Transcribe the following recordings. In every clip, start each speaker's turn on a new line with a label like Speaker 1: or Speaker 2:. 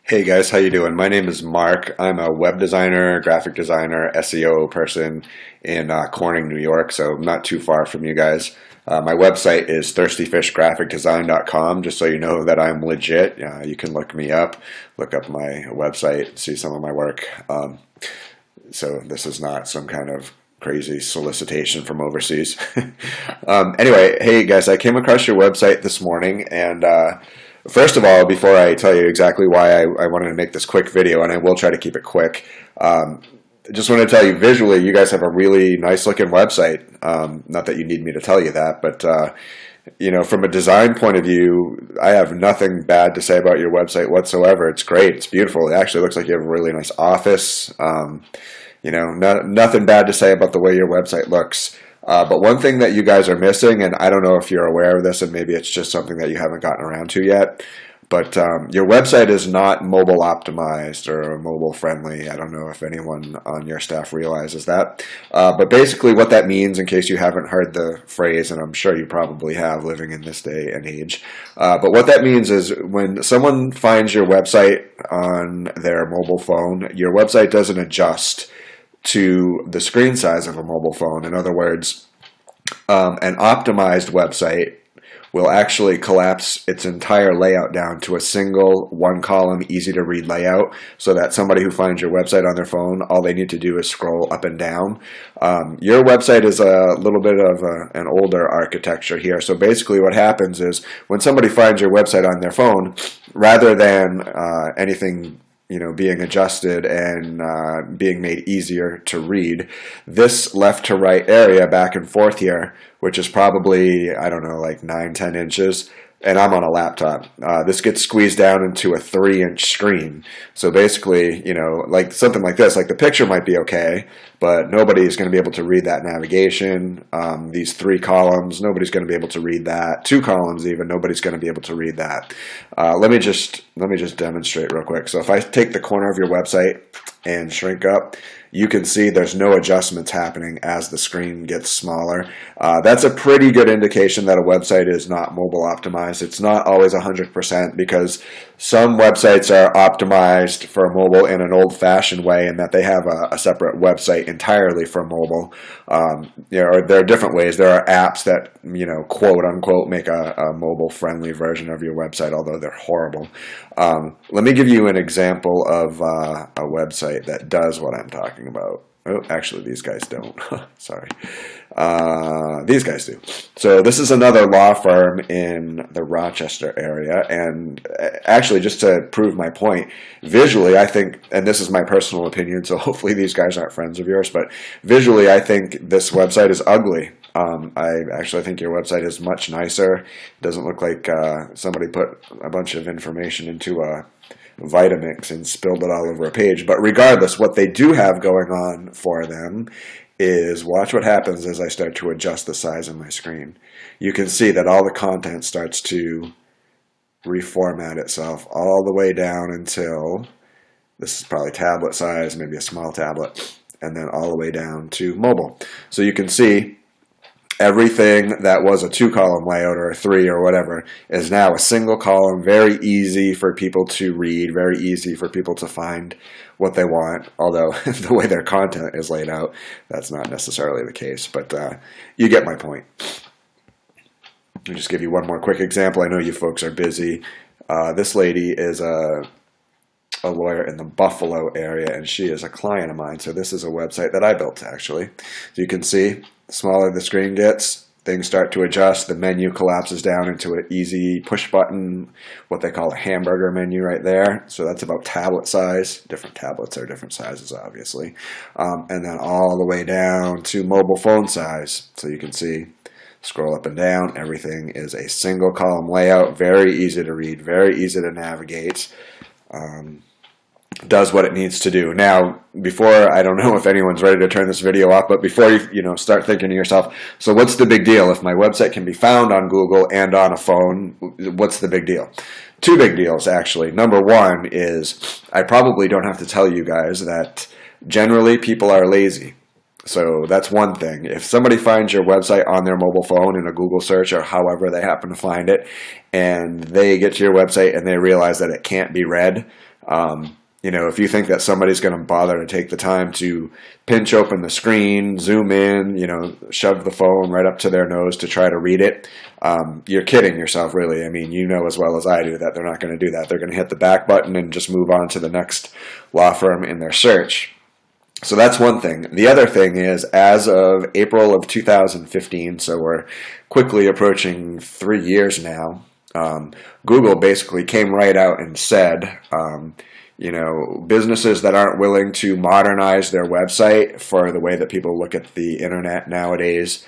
Speaker 1: Hey guys, how you doing? My name is Mark. I'm a web designer, graphic designer, SEO person in Corning, New York, so not too far from you guys. My website is thirstyfishgraphicdesign.com, just so you know that I'm legit. You can look me up, look up my website, see some of my work. So this is not some kind of crazy solicitation from overseas. Anyway, hey guys, I came across your website this morning and first of all, before I tell you exactly why I wanted to make this quick video, and I will try to keep it quick, I just want to tell you visually, you guys have a really nice looking website. Not that you need me to tell you that, but you know, from a design point of view, I have nothing bad to say about your website whatsoever. It's great. It's beautiful. It actually looks like you have a really nice office. You know, nothing bad to say about the way your website looks. But one thing that you guys are missing, and I don't know if you're aware of this, and maybe it's just something that you haven't gotten around to yet, but your website is not mobile optimized or mobile friendly. I don't know if anyone on your staff realizes that. But basically what that means, in case you haven't heard the phrase, and I'm sure you probably have living in this day and age, but what that means is when someone finds your website on their mobile phone, your website doesn't adjust to the screen size of a mobile phone. In other words, an optimized website will actually collapse its entire layout down to a single one-column, easy-to-read layout so that somebody who finds your website on their phone, all they need to do is scroll up and down. Your website is a little bit of an older architecture here. So basically what happens is when somebody finds your website on their phone, rather than anything being adjusted and being made easier to read, this left to right area back and forth here, which is probably, I don't know, like 9-10 inches, and I'm on a laptop. This gets squeezed down into a 3-inch screen. So basically, like something like this, like the picture might be okay, but nobody's going to be able to read that navigation. These 3 columns, nobody's going to be able to read that. 2 columns even, nobody's going to be able to read that. Let me just demonstrate real quick. So if I take the corner of your website and shrink up, you can see there's no adjustments happening as the screen gets smaller. That's a pretty good indication that a website is not mobile optimized. It's not always 100% because some websites are optimized for mobile in an old-fashioned way in that they have a separate website entirely for mobile. There are different ways. There are apps that, quote-unquote, make a mobile-friendly version of your website, although they're horrible. Let me give you an example of a website that does what I'm talking about. Oh, actually, these guys don't. Sorry. These guys do. So this is another law firm in the Rochester area, and actually, just to prove my point, visually, I think, and this is my personal opinion, so hopefully these guys aren't friends of yours, but visually, I think this website is ugly. I think your website is much nicer. It doesn't look like somebody put a bunch of information into a Vitamix and spilled it all over a page. But regardless, what they do have going on for them is, watch what happens as I start to adjust the size of my screen. You can see that all the content starts to reformat itself all the way down until, this is probably tablet size, maybe a small tablet, and then all the way down to mobile. So you can see everything that was a 2-column layout or a 3 or whatever is now a single column, very easy for people to read, very easy for people to find what they want, although the way their content is laid out, that's not necessarily the case, but you get my point. I'll just give you one more quick example. I know you folks are busy. This lady is a lawyer in the Buffalo area, and she is a client of mine, so this is a website that I built, actually. So you can see, the smaller the screen gets, things start to adjust. The menu collapses down into an easy push button, what they call a hamburger menu right there. So that's about tablet size. Different tablets are different sizes, obviously. And then all the way down to mobile phone size. So you can see, scroll up and down, everything is a single column layout, very easy to read, very easy to navigate. Does what it needs to do. Now, before, I don't know if anyone's ready to turn this video off, but before you start thinking to yourself, so what's the big deal? If my website can be found on Google and on a phone, what's the big deal? 2 big deals, actually. Number one is, I probably don't have to tell you guys that generally people are lazy. So that's one thing. If somebody finds your website on their mobile phone in a Google search or however they happen to find it, and they get to your website and they realize that it can't be read, if you think that somebody's going to bother to take the time to pinch open the screen, zoom in, shove the phone right up to their nose to try to read it, you're kidding yourself, really. I mean, you know as well as I do that they're not going to do that. They're going to hit the back button and just move on to the next law firm in their search. So that's one thing. The other thing is, as of April of 2015, so we're quickly approaching 3 years now, Google basically came right out and said, businesses that aren't willing to modernize their website for the way that people look at the internet nowadays,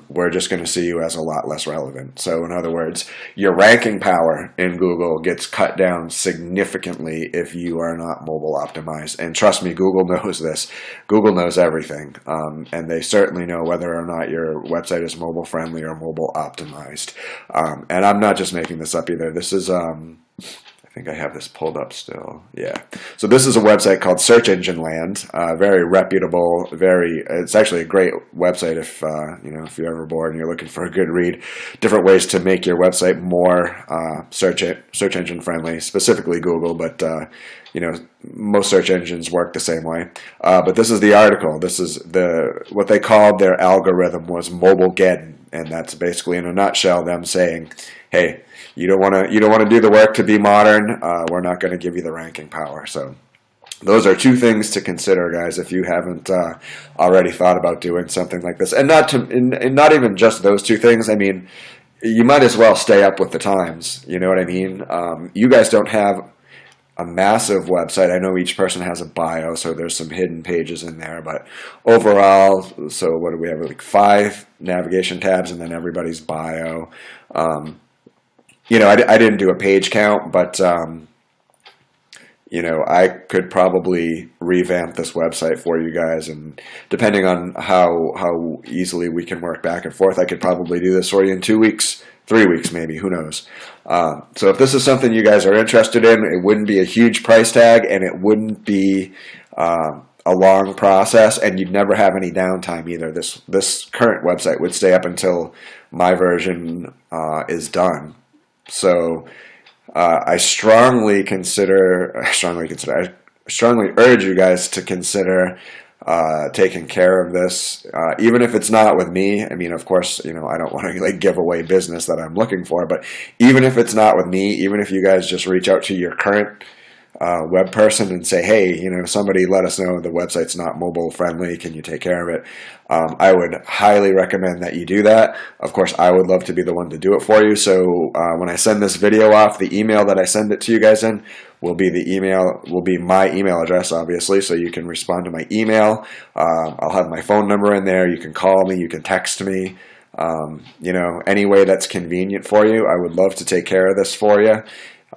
Speaker 1: we're just going to see you as a lot less relevant. So in other words, your ranking power in Google gets cut down significantly if you are not mobile optimized. And trust me, Google knows this. Google knows everything. And they certainly know whether or not your website is mobile friendly or mobile optimized. And I'm not just making this up either. This is... I think I have this pulled up still. Yeah. So this is a website called Search Engine Land. Very reputable. It's actually a great website if if you're ever bored and you're looking for a good read. Different ways to make your website more search engine friendly, specifically Google, but most search engines work the same way. But this is the article. This is what they called their algorithm was Mobilegeddon, and that's basically in a nutshell them saying, hey, you don't want to do the work to be modern. We're not going to give you the ranking power. So those are two things to consider, guys, if you haven't already thought about doing something like this. And not even just those two things. I mean, you might as well stay up with the times. You know what I mean? You guys don't have a massive website. I know each person has a bio, so there's some hidden pages in there. But overall, so what do we have? Like 5 navigation tabs and then everybody's bio. I didn't do a page count, but I could probably revamp this website for you guys, and depending on how easily we can work back and forth, I could probably do this for you in 2 weeks, 3 weeks maybe, who knows. So if this is something you guys are interested in, it wouldn't be a huge price tag, and it wouldn't be a long process, and you'd never have any downtime either. This current website would stay up until my version is done. So I strongly urge you guys to consider taking care of this, even if it's not with me. I mean, of course, I don't want to give away business that I'm looking for, but even if it's not with me, even if you guys just reach out to your current web person and say, hey, somebody let us know the website's not mobile friendly, can you take care of it? I would highly recommend that you do that. Of course, I would love to be the one to do it for you. So when I send this video off, the email that I send it to you guys in will be my email address, obviously, so you can respond to my email. I'll have my phone number in there. You can call me, you can text me, any way that's convenient for you. I would love to take care of this for you.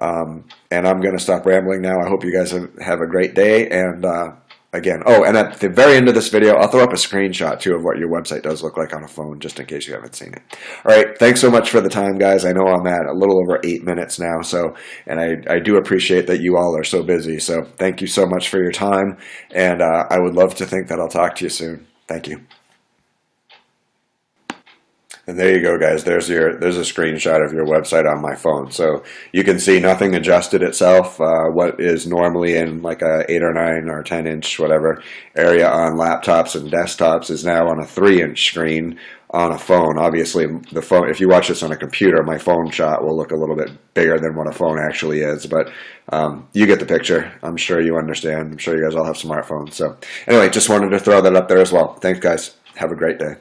Speaker 1: And I'm going to stop rambling now. I hope you guys have a great day. And again, and at the very end of this video, I'll throw up a screenshot too of what your website does look like on a phone, just in case you haven't seen it. All right, thanks so much for the time, guys. I know I'm at a little over 8 minutes now, and I do appreciate that you all are so busy. So thank you so much for your time, and I would love to think that I'll talk to you soon. Thank you. And there you go, guys. There's a screenshot of your website on my phone. So you can see nothing adjusted itself. What is normally in like a 8 or 9 or 10-inch whatever area on laptops and desktops is now on a 3-inch screen on a phone. Obviously, the phone, if you watch this on a computer, my phone shot will look a little bit bigger than what a phone actually is. But you get the picture. I'm sure you understand. I'm sure you guys all have smartphones. So anyway, just wanted to throw that up there as well. Thanks, guys. Have a great day.